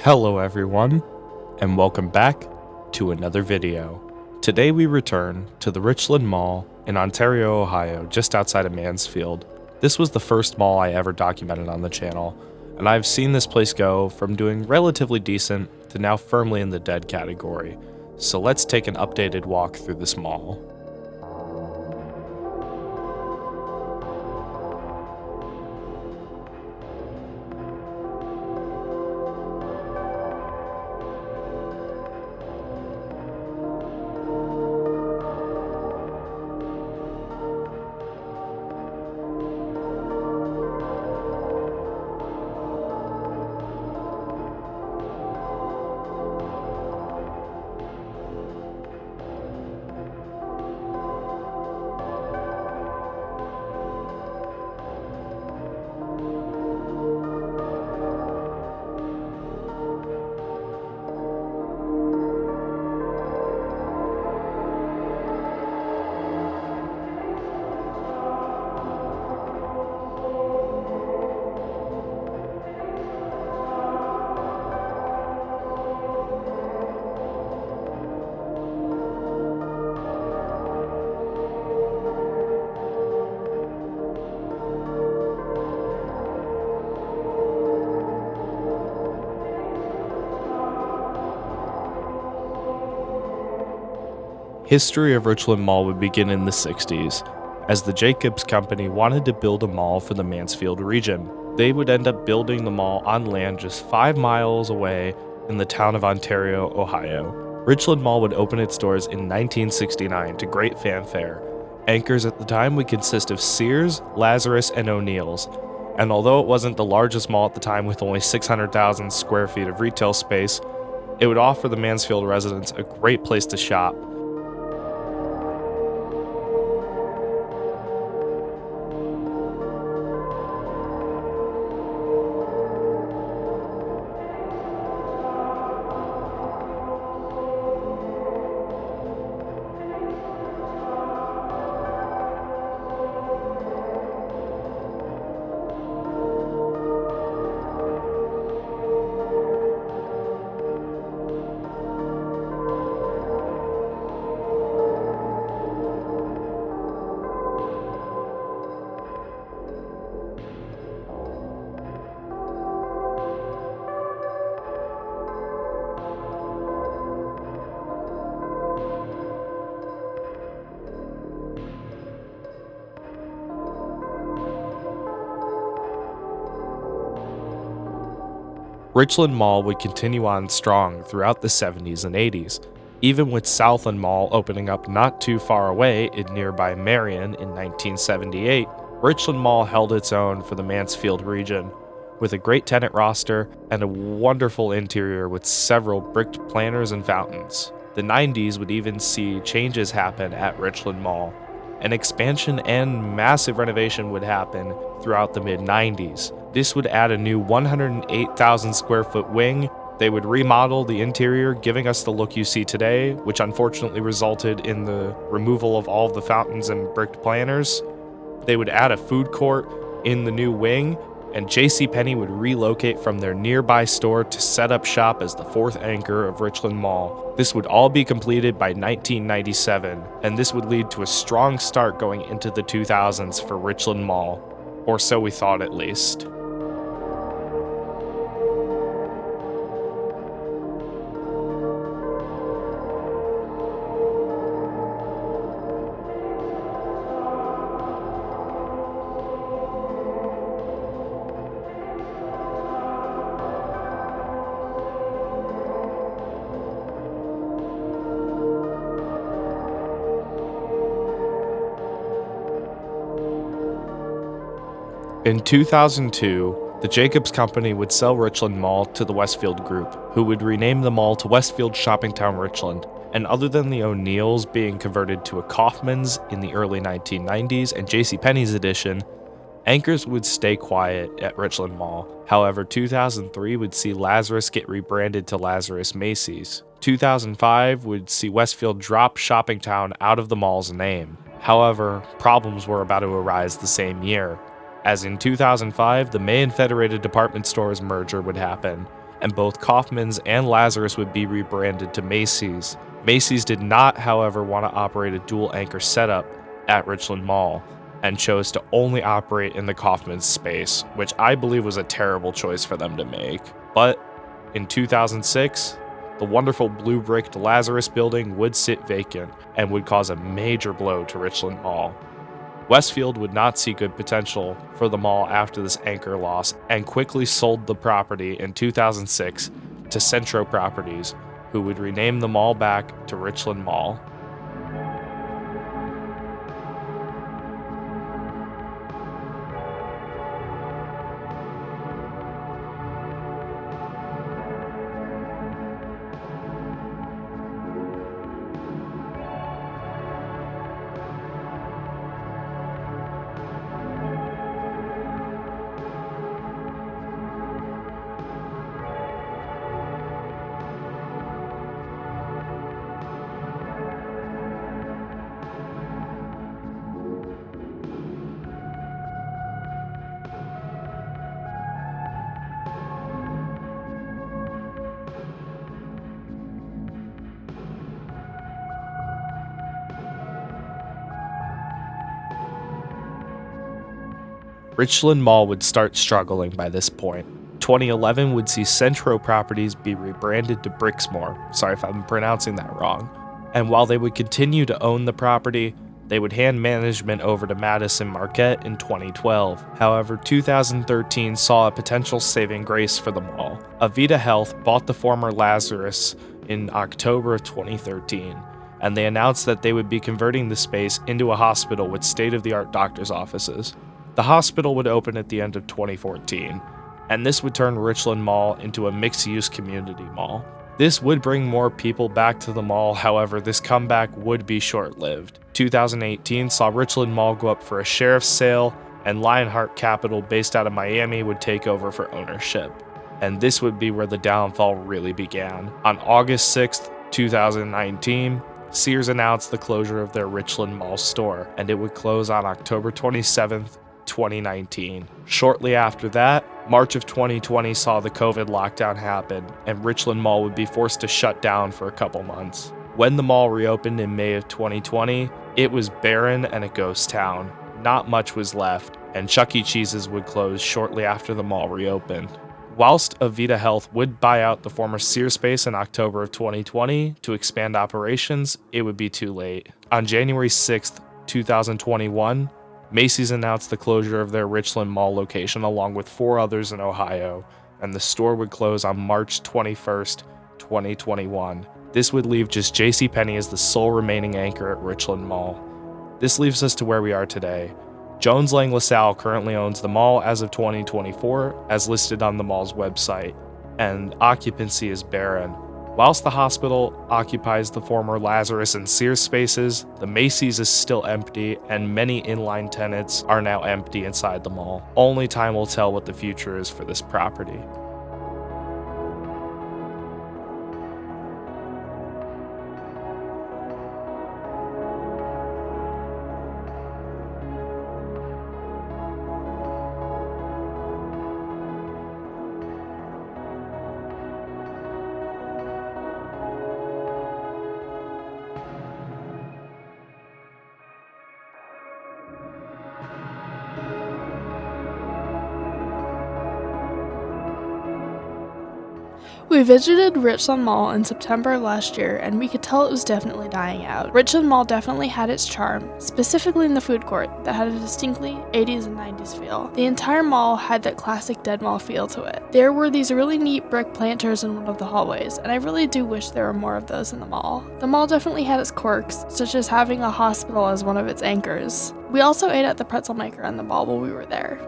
Hello everyone, and welcome back to another video. Today we return to the Richland Mall in Ontario, Ohio, just outside of Mansfield. This was the first mall I ever documented on the channel, and I've seen this place go from doing relatively decent to now firmly in the dead category. So let's take an updated walk through this mall. History of Richland Mall would begin in the 60s, as the Jacobs Company wanted to build a mall for the Mansfield region. They would end up building the mall on land just 5 miles away in the town of Ontario, Ohio. Richland Mall would open its doors in 1969 to great fanfare. Anchors at the time would consist of Sears, Lazarus, and O'Neill's, and although it wasn't the largest mall at the time with only 600,000 square feet of retail space, it would offer the Mansfield residents a great place to shop. Richland Mall would continue on strong throughout the 70s and 80s, even with Southland Mall opening up not too far away in nearby Marion in 1978. Richland Mall held its own for the Mansfield region, with a great tenant roster and a wonderful interior with several bricked planters and fountains. The 90s would even see changes happen at Richland Mall. An expansion and massive renovation would happen throughout the mid-90s. This would add a new 108,000 square foot wing. They would remodel the interior, giving us the look you see today, which unfortunately resulted in the removal of all of the fountains and bricked planters. They would add a food court in the new wing, and JCPenney would relocate from their nearby store to set up shop as the fourth anchor of Richland Mall. This would all be completed by 1997, and this would lead to a strong start going into the 2000s for Richland Mall, or so we thought at least. In 2002, the Jacobs Company would sell Richland Mall to the Westfield Group, who would rename the mall to Westfield Shoppingtown Richland. And other than the O'Neill's being converted to a Kauffmann's in the early 1990s and JCPenney's edition, anchors would stay quiet at Richland Mall. However, 2003 would see Lazarus get rebranded to Lazarus Macy's. 2005 would see Westfield drop Shoppingtown out of the mall's name. However, problems were about to arise the same year, as in 2005, the May and Federated department stores merger would happen, and both Kauffmann's and Lazarus would be rebranded to Macy's. Macy's did not, however, want to operate a dual anchor setup at Richland Mall and chose to only operate in the Kauffmann's space, which I believe was a terrible choice for them to make. But in 2006, the wonderful blue-bricked Lazarus building would sit vacant and would cause a major blow to Richland Mall. Westfield would not see good potential for the mall after this anchor loss and quickly sold the property in 2006 to Centro Properties, who would rename the mall back to Richland Mall. Richland Mall would start struggling by this point. 2011 would see Centro Properties be rebranded to Brixmor. Sorry if I'm pronouncing that wrong. And while they would continue to own the property, they would hand management over to Madison Marquette in 2012. However, 2013 saw a potential saving grace for the mall. Avita Health bought the former Lazarus in October of 2013, and they announced that they would be converting the space into a hospital with state-of-the-art doctor's offices. The hospital would open at the end of 2014, and this would turn Richland Mall into a mixed-use community mall. This would bring more people back to the mall, however, this comeback would be short-lived. 2018 saw Richland Mall go up for a sheriff's sale, and Lionheart Capital, based out of Miami, would take over for ownership. And this would be where the downfall really began. On August 6th, 2019, Sears announced the closure of their Richland Mall store, and it would close on October 27th, 2019. Shortly after that, March of 2020 saw the COVID lockdown happen, and Richland Mall would be forced to shut down for a couple months. When the mall reopened in May of 2020, it was barren and a ghost town. Not much was left, and Chuck E. Cheese's would close shortly after the mall reopened. Whilst Avita Health would buy out the former Sears space in October of 2020 to expand operations, it would be too late. On January 6th, 2021, Macy's announced the closure of their Richland Mall location along with 4 others in Ohio, and the store would close on March 21st, 2021. This would leave just JCPenney as the sole remaining anchor at Richland Mall. This leaves us to where we are today. Jones Lang LaSalle currently owns the mall as of 2024, as listed on the mall's website, and occupancy is barren. Whilst the hospital occupies the former Lazarus and Sears spaces, the Macy's is still empty, and many inline tenants are now empty inside the mall. Only time will tell what the future is for this property. We visited Richland Mall in September last year, and we could tell it was definitely dying out. Richland Mall definitely had its charm, specifically in the food court, that had a distinctly 80s and 90s feel. The entire mall had that classic dead mall feel to it. There were these really neat brick planters in one of the hallways, and I really do wish there were more of those in the mall. The mall definitely had its quirks, such as having a hospital as one of its anchors. We also ate at the pretzel maker in the mall while we were there.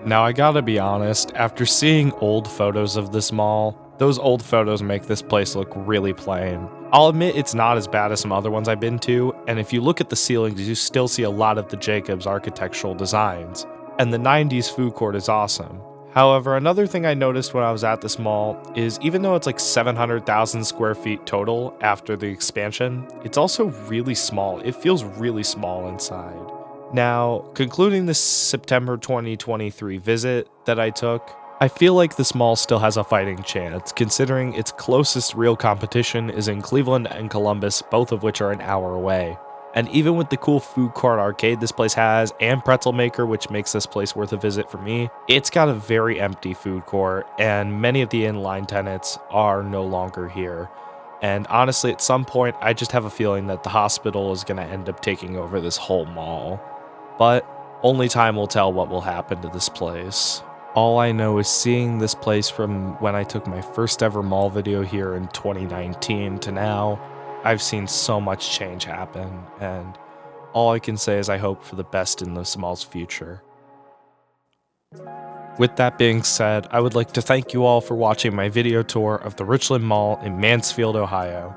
Now I gotta be honest, after seeing old photos of this mall, those old photos make this place look really plain. I'll admit it's not as bad as some other ones I've been to, and if you look at the ceilings, you still see a lot of the Jacobs architectural designs. And the 90s food court is awesome. However, another thing I noticed when I was at this mall is even though it's like 700,000 square feet total after the expansion, it's also really small. It feels really small inside. Now, concluding this September 2023 visit that I took, I feel like this mall still has a fighting chance, considering its closest real competition is in Cleveland and Columbus, both of which are an hour away. And even with the cool food court arcade this place has, and pretzel maker, which makes this place worth a visit for me, it's got a very empty food court, and many of the inline tenants are no longer here. And honestly, at some point, I just have a feeling that the hospital is going to end up taking over this whole mall. But only time will tell what will happen to this place. All I know is seeing this place from when I took my first ever mall video here in 2019 to now, I've seen so much change happen, and all I can say is I hope for the best in this mall's future. With that being said, I would like to thank you all for watching my video tour of the Richland Mall in Mansfield, Ohio.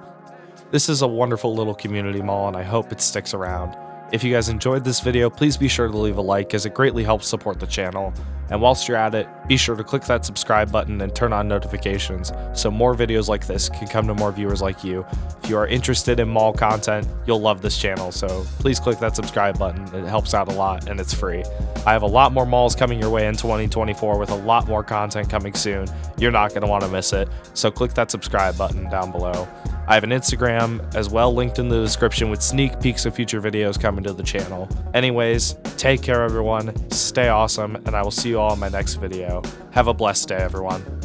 This is a wonderful little community mall, and I hope it sticks around. If you guys enjoyed this video, please be sure to leave a like, as it greatly helps support the channel. And whilst you're at it, be sure to click that subscribe button and turn on notifications so more videos like this can come to more viewers like you. If you are interested in mall content, you'll love this channel, so please click that subscribe button. It helps out a lot and it's free. I have a lot more malls coming your way in 2024 with a lot more content coming soon. You're not going to want to miss it, so click that subscribe button down below. I have an Instagram as well linked in the description with sneak peeks of future videos coming to the channel. Anyways, take care everyone, stay awesome, and I will see you all in my next video. Have a blessed day everyone.